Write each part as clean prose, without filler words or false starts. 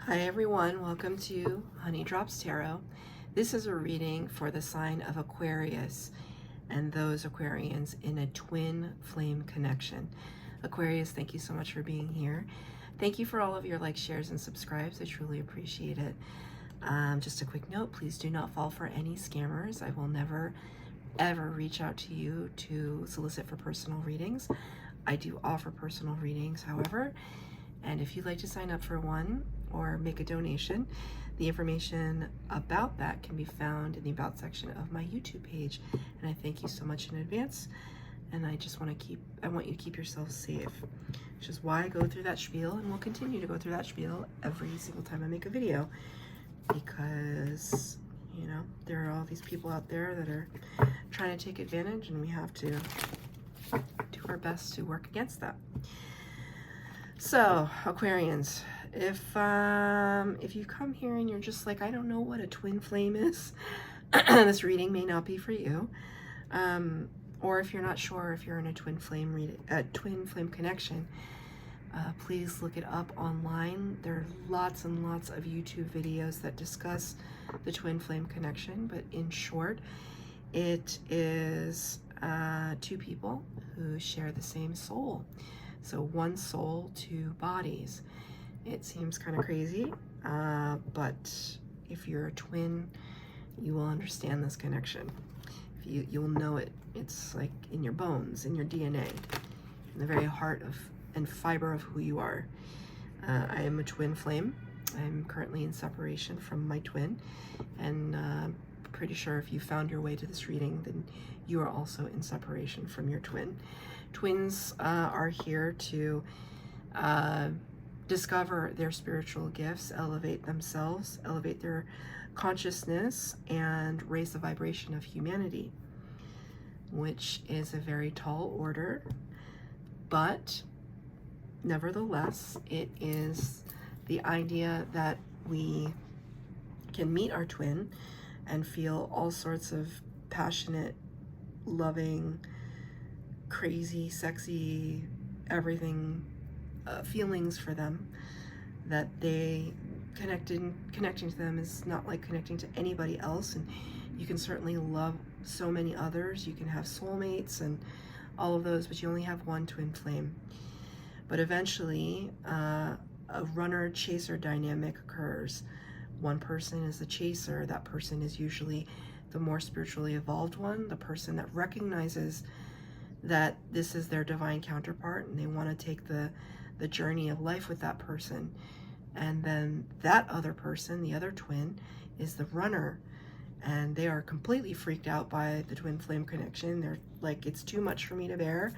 Hi everyone, welcome to Honey Drops Tarot. This is a reading for the sign of Aquarius and those Aquarians in a twin flame connection. Aquarius, thank you so much for being here. Thank you for all of your likes, shares, and subscribes. I truly appreciate it. Just a quick note, please do not fall for any scammers. I will never ever reach out to you to solicit for personal readings. I do offer personal readings, however, and if you'd like to sign up for one or make a donation, the information about that can be found in the About section of my YouTube page. And I thank you so much in advance. And I just want you to keep yourself safe, which is why I go through that spiel, and will continue to go through that spiel every single time I make a video, because, you know, there are all these people out there that are trying to take advantage, and we have to do our best to work against that. So, Aquarians, if you come here and you're just like, I don't know what a twin flame is, this reading may not be for you. Or if you're not sure if you're in a twin flame connection, please look it up online. There are lots and lots of YouTube videos that discuss the twin flame connection, but in short, it is two people who share the same soul. So one soul, two bodies. It seems kind of crazy, but if you're a twin, you will understand this connection. You'll know it. It's like in your bones, in your DNA, in the very heart of and fiber of who you are. I am a twin flame. I'm currently in separation from my twin, and pretty sure if you found your way to this reading, then you are also in separation from your twin. Twins are here to discover their spiritual gifts, elevate themselves, elevate their consciousness, and raise the vibration of humanity, which is a very tall order, but nevertheless, it is the idea that we can meet our twin and feel all sorts of passionate, loving, crazy, sexy, everything feelings for them, that connecting to them is not like connecting to anybody else, and you can certainly love so many others. You can have soulmates and all of those, but you only have one twin flame. But eventually a runner-chaser dynamic occurs. One person is the chaser. That person is usually the more spiritually evolved one, the person that recognizes that this is their divine counterpart, and they want to take the journey of life with that person. And then that other person, the other twin, is the runner, and they are completely freaked out by the twin flame connection. They're like, it's too much for me to bear.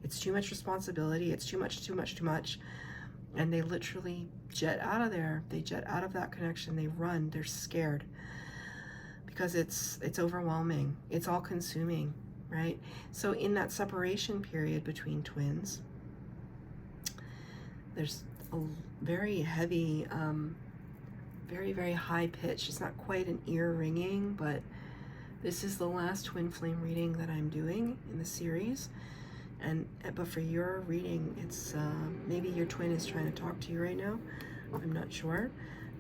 It's too much responsibility. It's too much. And they literally jet out of there. They jet out of that connection. They run. They're scared because it's overwhelming. It's all consuming, right? So in that separation period between twins, there's a very heavy, very, very high pitch. It's not quite an ear ringing, but this is the last twin flame reading that I'm doing in the series. But for your reading, it's maybe your twin is trying to talk to you right now. I'm not sure.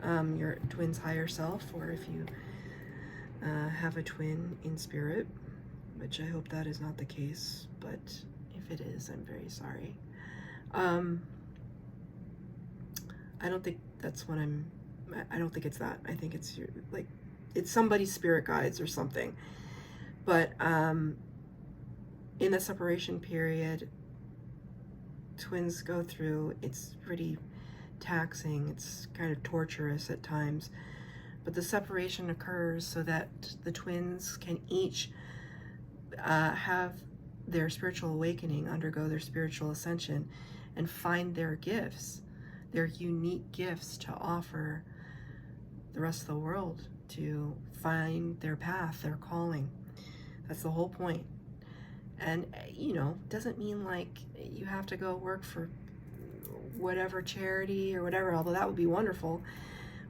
Your twin's higher self, or if you have a twin in spirit, which I hope that is not the case, but if it is, I'm very sorry. I don't think that's what I don't think it's that. I think it's it's somebody's spirit guides or something. But in the separation period, twins go through, it's pretty taxing. It's kind of torturous at times. But the separation occurs so that the twins can each have their spiritual awakening, undergo their spiritual ascension, and find their gifts, their unique gifts to offer the rest of the world, to find their path, their calling. That's the whole point. And, you know, doesn't mean like you have to go work for whatever charity or whatever, although that would be wonderful.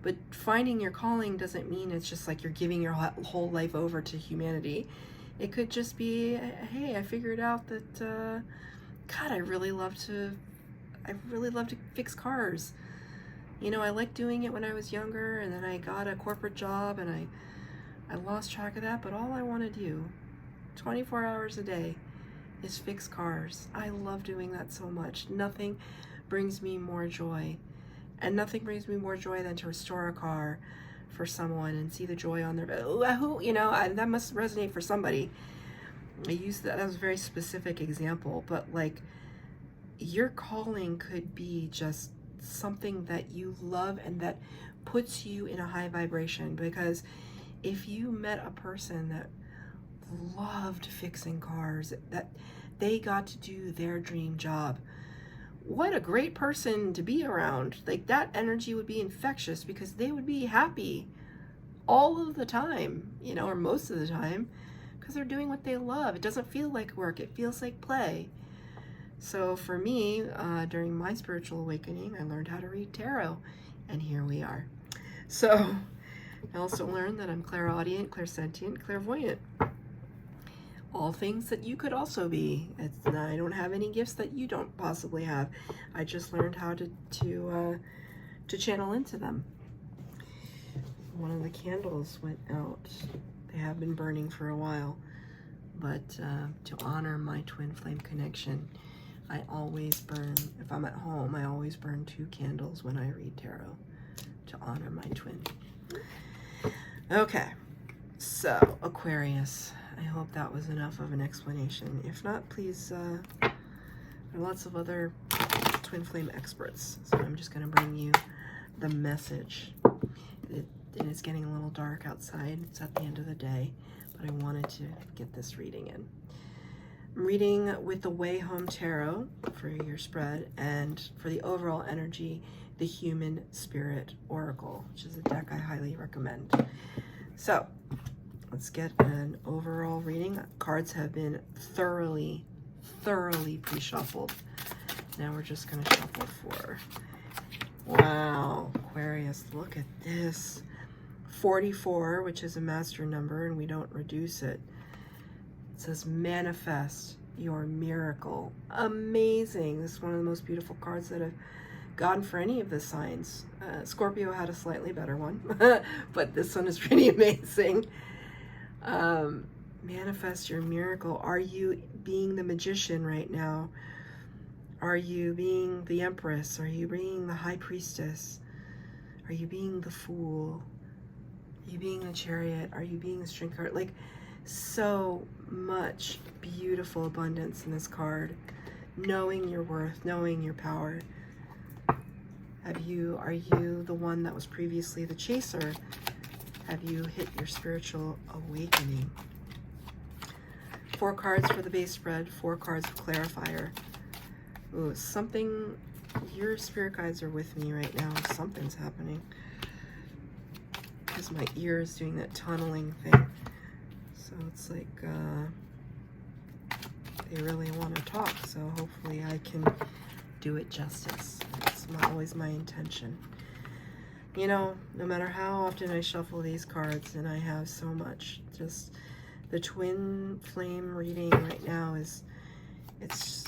But finding your calling doesn't mean it's just like you're giving your whole life over to humanity. It could just be, hey, I figured out that, God, I really love to fix cars. You know, I liked doing it when I was younger, and then I got a corporate job and I lost track of that, but all I want to do 24 hours a day is fix cars. I love doing that so much. Nothing brings me more joy. And nothing brings me more joy than to restore a car for someone and see the joy on their, you know, that must resonate for somebody. I used that was a very specific example, but like your calling could be just something that you love and that puts you in a high vibration. Because if you met a person that loved fixing cars, that they got to do their dream job, what a great person to be around. Like that energy would be infectious because they would be happy all of the time, you know, or most of the time, because they're doing what they love. It doesn't feel like work, it feels like play. So for me, during my spiritual awakening, I learned how to read tarot, and here we are. So I also learned that I'm clairaudient, clairsentient, clairvoyant. All things that you could also be. I don't have any gifts that you don't possibly have. I just learned how to channel into them. One of the candles went out. They have been burning for a while, but to honor my twin flame connection, I always burn, if I'm at home, I always burn 2 candles when I read tarot to honor my twin. Okay, so Aquarius. I hope that was enough of an explanation. If not, please, there are lots of other twin flame experts. So I'm just going to bring you the message. And it's getting a little dark outside. It's at the end of the day, but I wanted to get this reading in. I'm reading with the Way Home Tarot for your spread, and for the overall energy, the Human Spirit Oracle, which is a deck I highly recommend. So let's get an overall reading. Cards have been thoroughly pre-shuffled. Now we're just going to shuffle for, wow, Aquarius, look at this. 44, which is a master number, and we don't reduce it. It says manifest your miracle. Amazing. This is one of the most beautiful cards that I've gotten for any of the signs. Scorpio had a slightly better one, but this one is pretty amazing. Manifest your miracle. Are you being the magician right now? Are you being the empress? Are you being the high priestess? Are you being the fool? Are you being the chariot? Are you being the string card? Like, so much beautiful abundance in this card. Knowing your worth, knowing your power. Are you the one that was previously the chaser? Have you hit your spiritual awakening? 4 cards for the base spread, 4 cards of clarifier. Ooh, something, your spirit guides are with me right now. Something's happening. Because my ear is doing that tunneling thing. So it's like they really want to talk. So hopefully I can do it justice. It's always my intention. You know, no matter how often I shuffle these cards, and I have so much, just the twin flame reading right now it's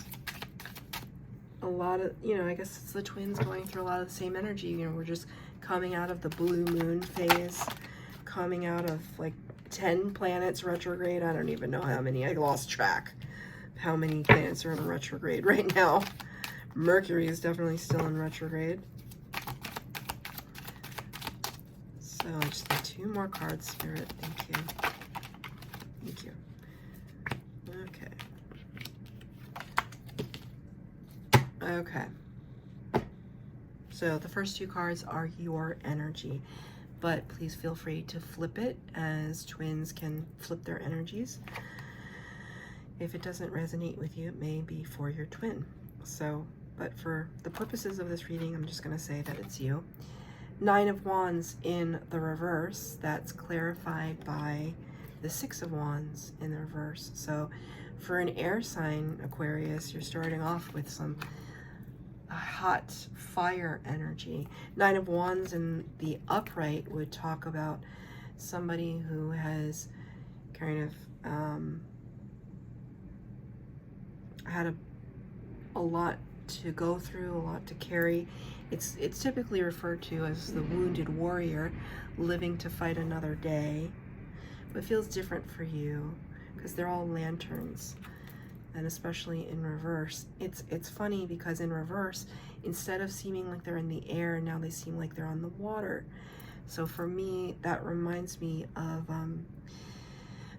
a lot of, you know, I guess it's the twins going through a lot of the same energy. You know, we're just coming out of the blue moon phase, coming out of like 10 planets retrograde. I don't even know how many. I lost track of how many planets are in retrograde right now. Mercury is definitely still in retrograde. So I just need 2 more cards, Spirit. Thank you. Thank you. Okay. Okay. So the first 2 cards are your energy, but please feel free to flip it, as twins can flip their energies. If it doesn't resonate with you, it may be for your twin. So, but for the purposes of this reading, I'm just going to say that it's you. 9 of Wands in the reverse. That's clarified by the 6 of Wands in the reverse. So for an air sign, Aquarius, you're starting off with some hot fire energy. 9 of Wands in the upright would talk about somebody who has kind of had a lot to go through, a lot to carry. It's typically referred to as the wounded warrior living to fight another day. But it feels different for you because they're all lanterns, and especially in reverse. It's funny because in reverse, instead of seeming like they're in the air, now they seem like they're on the water. So for me, that reminds me of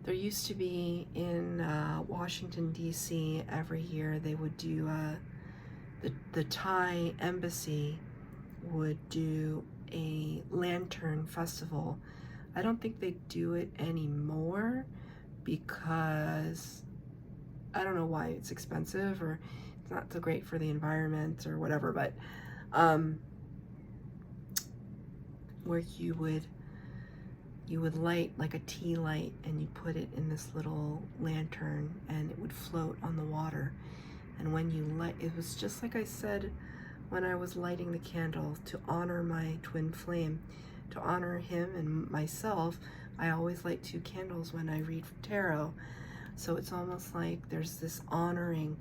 there used to be in Washington, D.C. every year they would do the Thai embassy would do a lantern festival. I don't think they do it anymore because I don't know why. It's expensive, or it's not so great for the environment or whatever, but where you would light like a tea light and you put it in this little lantern and it would float on the water. And when you light, it was just like I said when I was lighting the candle, to honor my twin flame, to honor him and myself. I always light 2 candles when I read tarot. So it's almost like there's this honoring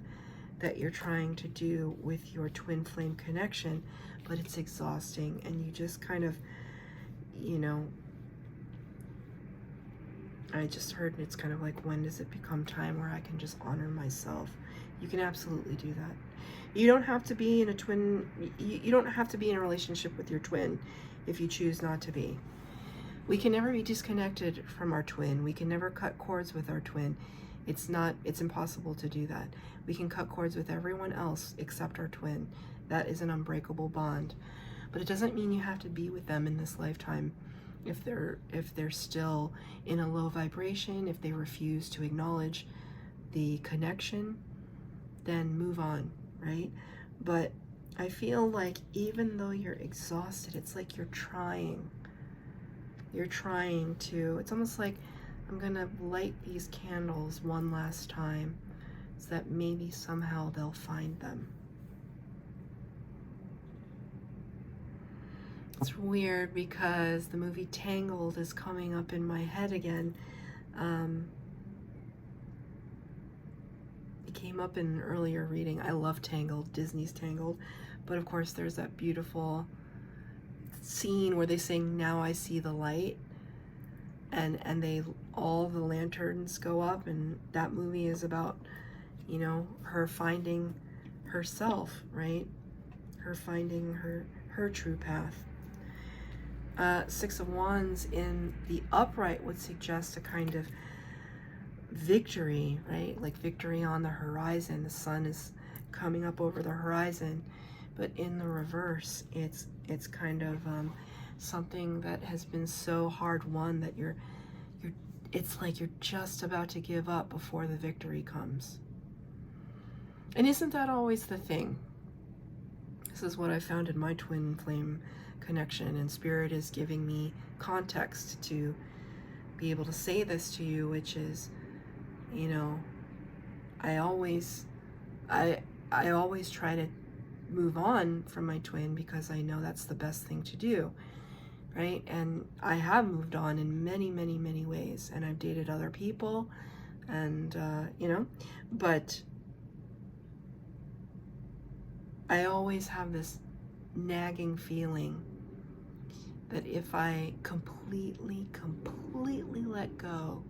that you're trying to do with your twin flame connection, but it's exhausting, and you just kind of, you know, I just heard it's kind of like, when does it become time where I can just honor myself? You can absolutely do that. You don't have to be in a twin, you don't have to be in a relationship with your twin if you choose not to be. We can never be disconnected from our twin. We can never cut cords with our twin. It's impossible to do that. We can cut cords with everyone else except our twin. That is an unbreakable bond. But it doesn't mean you have to be with them in this lifetime. If they're still in a low vibration, if they refuse to acknowledge the connection, then move on, right? But I feel like even though you're exhausted, it's like you're trying to, it's almost like, I'm gonna light these candles one last time so that maybe somehow they'll find them. It's weird because the movie Tangled is coming up in my head again. It came up in an earlier reading. I love Tangled, Disney's Tangled, but of course there's that beautiful scene where they sing "Now I See the Light," and they, all the lanterns go up, and that movie is about, you know, her finding herself, right? Her finding her true path. 6 of Wands in the upright would suggest a kind of victory, right? Like victory on the horizon. The sun is coming up over the horizon. But in the reverse, it's kind of something that has been so hard won that it's like you're just about to give up before the victory comes. And isn't that always the thing? This is what I found in my twin flame connection, and Spirit is giving me context to be able to say this to you, which is, you know, I always try to move on from my twin because I know that's the best thing to do, right? And I have moved on in many, many, many ways, and I've dated other people, and you know, but I always have this nagging feeling that if I completely let go,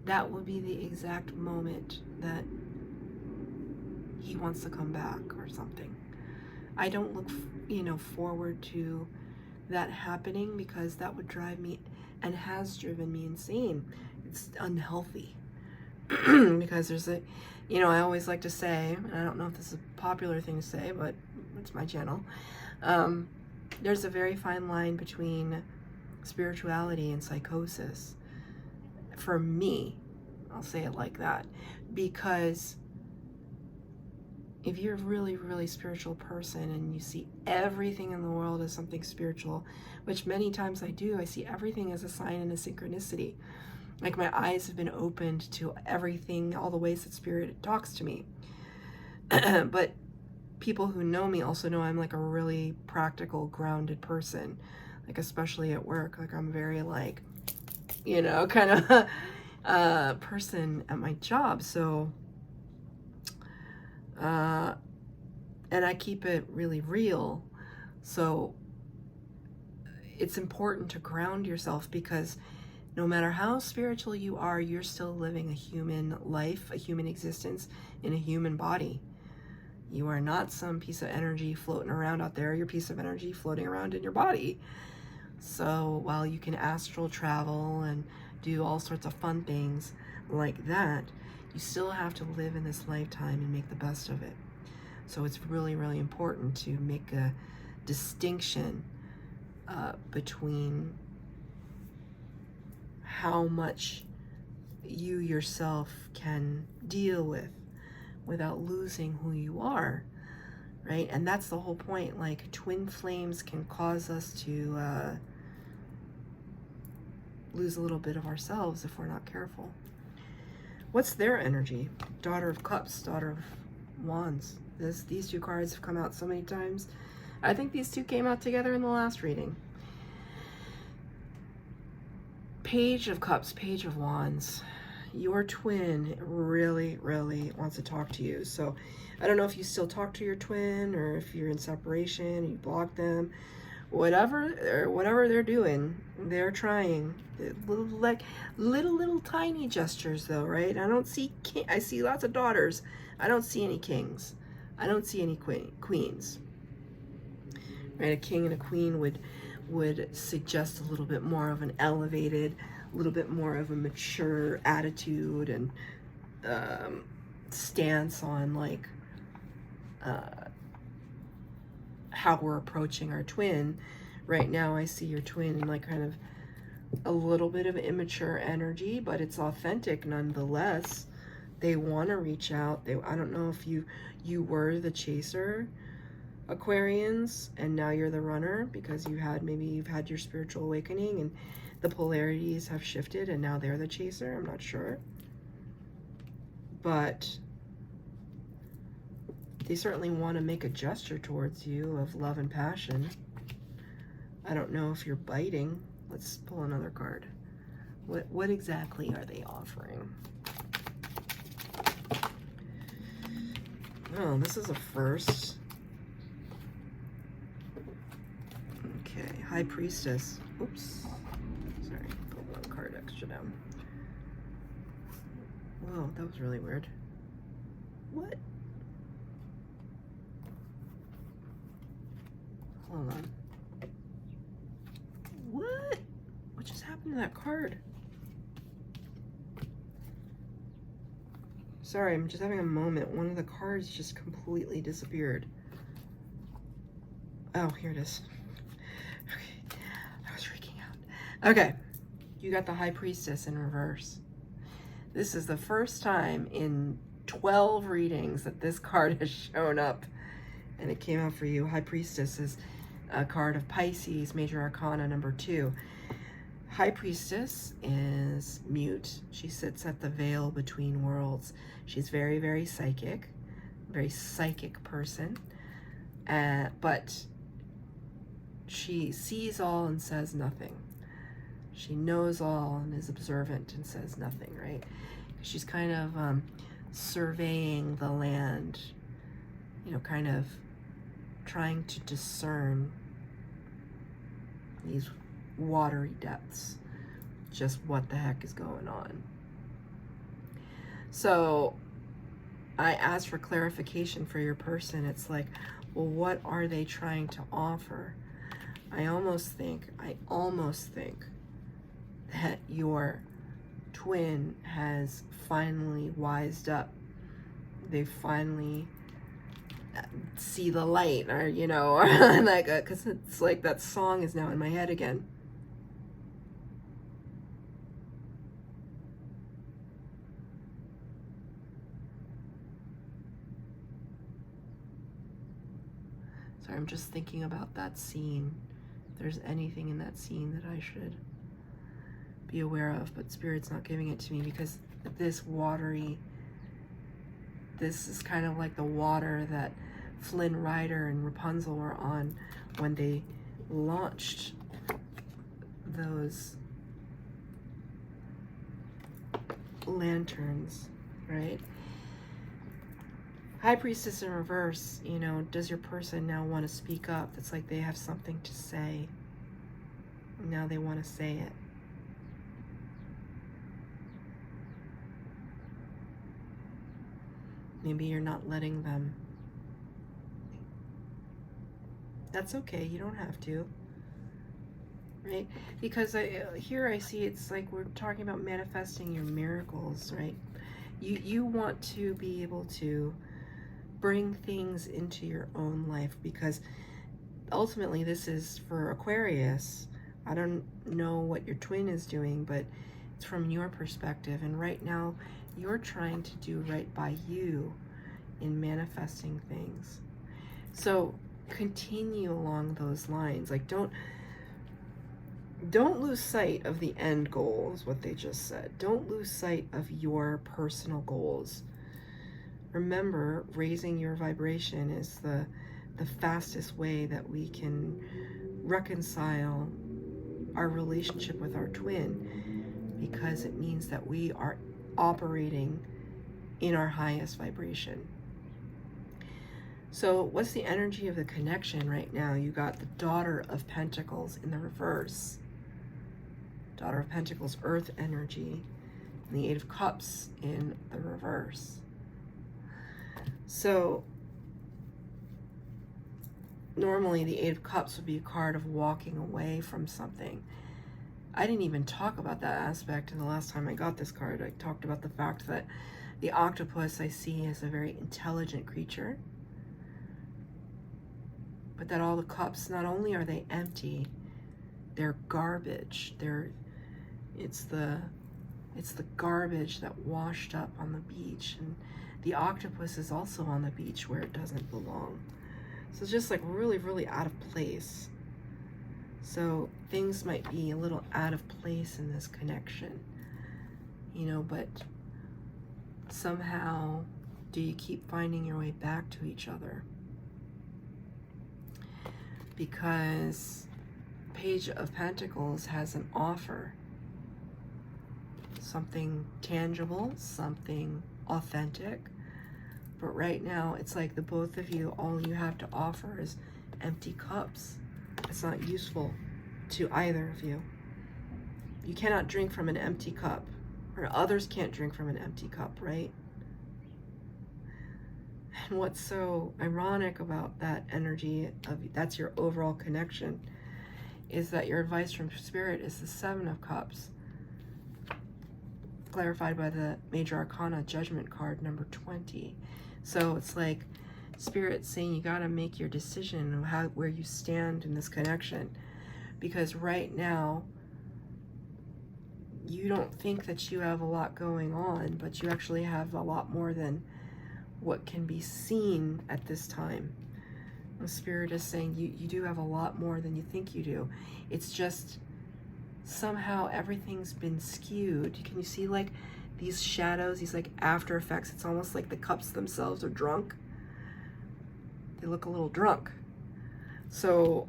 that would be the exact moment that he wants to come back or something. I don't look, you know, forward to that happening because that would drive me, and has driven me, insane. It's unhealthy. Because there's a, you know, I always like to say, and I don't know if this is a popular thing to say, but it's my channel, there's a very fine line between spirituality and psychosis. For me, I'll say it like that, because if you're a really, really spiritual person and you see everything in the world as something spiritual, which many times I do, I see everything as a sign and a synchronicity. Like my eyes have been opened to everything, all the ways that Spirit talks to me. But people who know me also know I'm like a really practical, grounded person, like especially at work. Like I'm very like, you know, kind of person at my job. So And I keep it really real. So it's important to ground yourself, because no matter how spiritual you are, you're still living a human life, a human existence in a human body. You are not some piece of energy floating around out there. You're a piece of energy floating around in your body. So while you can astral travel and do all sorts of fun things like that, you still have to live in this lifetime and make the best of it. So it's really, really important to make a distinction between how much you yourself can deal with without losing who you are, right? And that's the whole point. Like, twin flames can cause us to lose a little bit of ourselves if we're not careful. What's their energy? Daughter of Cups, Daughter of Wands. These two cards have come out so many times. I think these two came out together in the last reading. Page of Cups, Page of Wands. Your twin really, really wants to talk to you. So I don't know if you still talk to your twin, or if you're in separation and you block them. Whatever they're doing, they're trying. Little tiny gestures though, right? I see lots of daughters. I don't see any kings. I don't see any queens. Right? A king and a queen would suggest a little bit more of an elevated, a little bit more of a mature attitude and stance on like how we're approaching our twin. Right now I see your twin in like kind of a little bit of immature energy, but it's authentic nonetheless. They want to reach out. I don't know if you were the chaser, Aquarians, and now you're the runner, because you've had your spiritual awakening and the polarities have shifted and now they're the chaser. I'm not sure, but they certainly want to make a gesture towards you of love and passion. I don't know if you're biting. Let's pull another card. What exactly are they offering? Oh, this is a first. Okay, High Priestess. Oops. Sorry, put one card extra down. Whoa, that was really weird. What? Hold on. What? What just happened to that card? Sorry, I'm just having a moment. One of the cards just completely disappeared. Oh, here it is. Okay, I was freaking out. Okay, you got the High Priestess in reverse. This is the first time in 12 readings that this card has shown up, and it came out for you. High Priestess is a card of Pisces, Major Arcana number 2. High Priestess is mute. She sits at the veil between worlds. She's very, very psychic person, but she sees all and says nothing. She knows all and is observant and says nothing, right? She's kind of surveying the land, you know, kind of trying to discern these watery depths, just what the heck is going on. So I asked for clarification for your person. It's like, well, what are they trying to offer? I almost think that your twin has finally wised up. They finally see the light, or you know, or like, because it's like that song is now in my head again. Sorry, I'm just thinking about that scene. If there's anything in that scene that I should be aware of, but Spirit's not giving it to me, because this is kind of like the water that Flynn Rider and Rapunzel were on when they launched those lanterns, right? High Priestess in reverse, you know, does your person now want to speak up? It's like they have something to say. Now they want to say it. Maybe you're not letting them. That's okay. You don't have to. Right? Because here I see it's like we're talking about manifesting your miracles, right? You want to be able to bring things into your own life, because ultimately this is for Aquarius. I don't know what your twin is doing, but it's from your perspective. And right now you're trying to do right by you in manifesting things. So continue along those lines. Like don't lose sight of the end goal, is what they just said. Don't lose sight of your personal goals. Remember, raising your vibration is the fastest way that we can reconcile our relationship with our twin, because it means that we are operating in our highest vibration. So what's the energy of the connection right now? You got the Daughter of Pentacles in the reverse. Daughter of Pentacles, earth energy, and the Eight of Cups in the reverse. So normally the Eight of Cups would be a card of walking away from something. I didn't even talk about that aspect in the last time I got this card. I talked about the fact that the octopus I see is a very intelligent creature, but that all the cups, not only are they empty, they're garbage. It's the garbage that washed up on the beach, and the octopus is also on the beach where it doesn't belong. So it's just like really, really out of place. So things might be a little out of place in this connection, you know, but somehow do you keep finding your way back to each other? Because Page of Pentacles has an offer. Something tangible, something authentic. But right now, it's like the both of you, all you have to offer is empty cups. It's not useful to either of you. You cannot drink from an empty cup, or others can't drink from an empty cup, right? And what's so ironic about that energy of that's your overall connection is that your advice from Spirit is the Seven of Cups, clarified by the Major Arcana Judgment card number 20. So it's like Spirit saying you got to make your decision of where you stand in this connection, because right now you don't think that you have a lot going on, but you actually have a lot more than what can be seen at this time. The Spirit is saying you do have a lot more than you think you do. It's just somehow everything's been skewed. Can you see like these shadows, these like after effects? It's almost like the cups themselves are drunk. They look a little drunk. So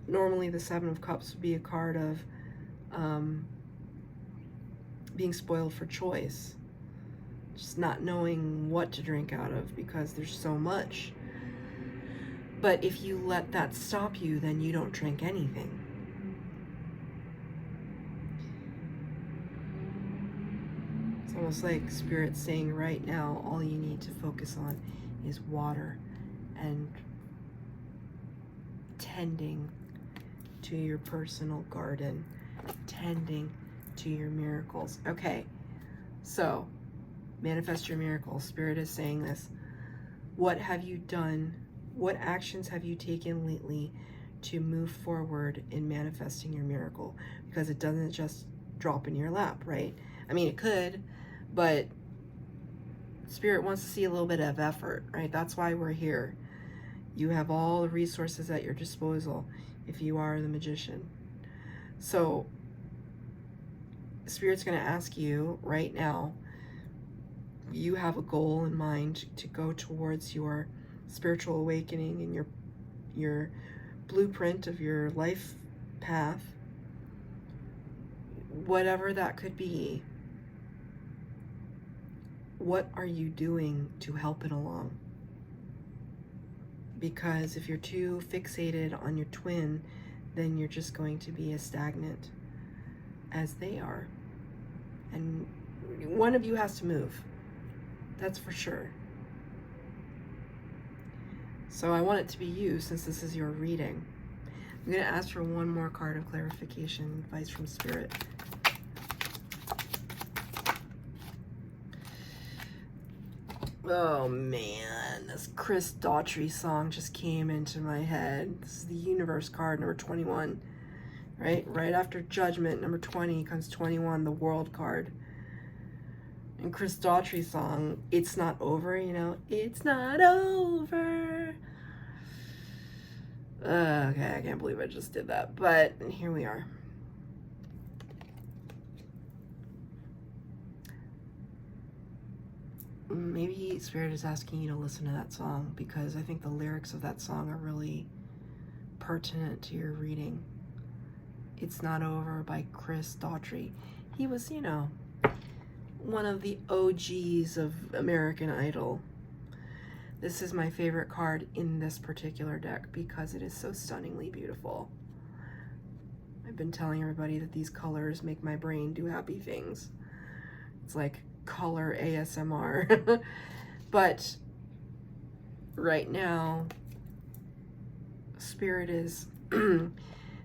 normally the Seven of Cups would be a card of being spoiled for choice. Just not knowing what to drink out of because there's so much. But if you let that stop you, then you don't drink anything. It's almost like Spirit saying right now, all you need to focus on is water and tending to your personal garden, tending to your miracles. Okay, so manifest your miracles. Spirit is saying this. What have you done? What actions have you taken lately to move forward in manifesting your miracle? Because it doesn't just drop in your lap, right? I mean, it could, but Spirit wants to see a little bit of effort, right? That's why we're here. You have all the resources at your disposal if you are the magician. So Spirit's going to ask you right now, you have a goal in mind to go towards your spiritual awakening and your blueprint of your life path, whatever that could be. What are you doing to help it along? because if you're too fixated on your twin, then you're just going to be as stagnant as they are. And one of you has to move. That's for sure. So I want it to be you, since this is your reading. I'm going to ask for one more card of clarification, advice from Spirit. Oh man, this Chris Daughtry song just came into my head. This is the Universe card, number 21. Right after Judgment, number 20, comes 21, the World card. And Chris Daughtry's song, It's Not Over, you know, it's not over. Okay, I can't believe I just did that, but here we are. Maybe Spirit is asking you to listen to that song, because I think the lyrics of that song are really pertinent to your reading. It's Not Over by Chris Daughtry. He was, you know, one of the OGs of American Idol. This is my favorite card in this particular deck because it is so stunningly beautiful. I've been telling everybody that these colors make my brain do happy things. It's like color ASMR. But right now, Spirit is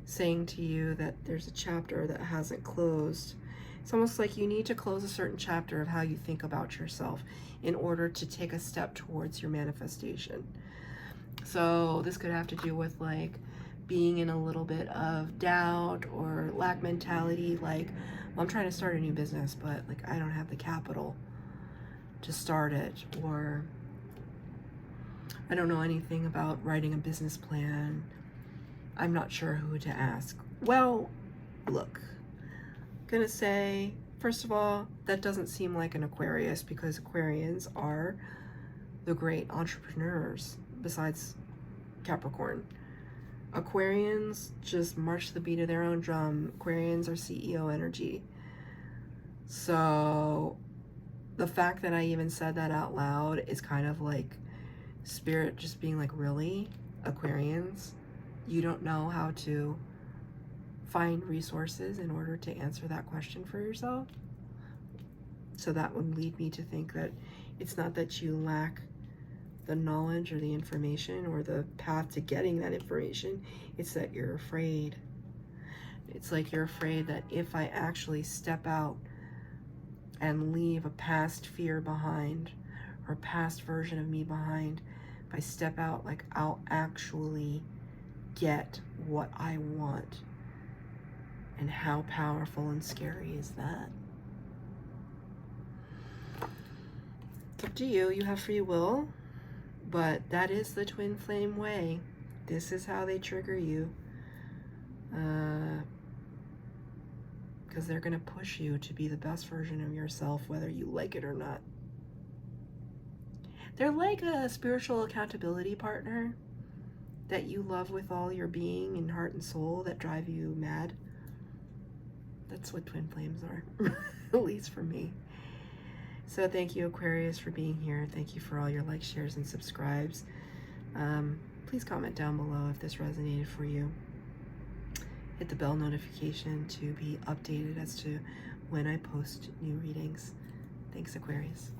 saying to you that there's a chapter that hasn't closed. It's almost like you need to close a certain chapter of how you think about yourself in order to take a step towards your manifestation. So this could have to do with like being in a little bit of doubt or lack mentality, like, well, I'm trying to start a new business, but like I don't have the capital to start it, or I don't know anything about writing a business plan. I'm not sure who to ask. Well, look, I'm gonna say, first of all, that doesn't seem like an Aquarius, because Aquarians are the great entrepreneurs besides Capricorn. Aquarians just march to the beat of their own drum. Aquarians are CEO energy. So the fact that I even said that out loud is kind of like Spirit just being like, really, Aquarians? You don't know how to find resources in order to answer that question for yourself? So that would lead me to think that it's not that you lack the knowledge or the information or the path to getting that information, it's that you're afraid. It's like you're afraid that if I actually step out and leave a past fear behind, or past version of me behind, if I step out, like, I'll actually get what I want. And how powerful and scary is that? It's up to you. You have free will. But that is the twin flame way. This is how they trigger you. Because they're going to push you to be the best version of yourself, whether you like it or not. They're like a spiritual accountability partner that you love with all your being and heart and soul, that drive you mad. That's what twin flames are, at least for me. So thank you, Aquarius, for being here. Thank you for all your likes, shares, and subscribes. Please comment down below if this resonated for you. Hit the bell notification to be updated as to when I post new readings. Thanks, Aquarius.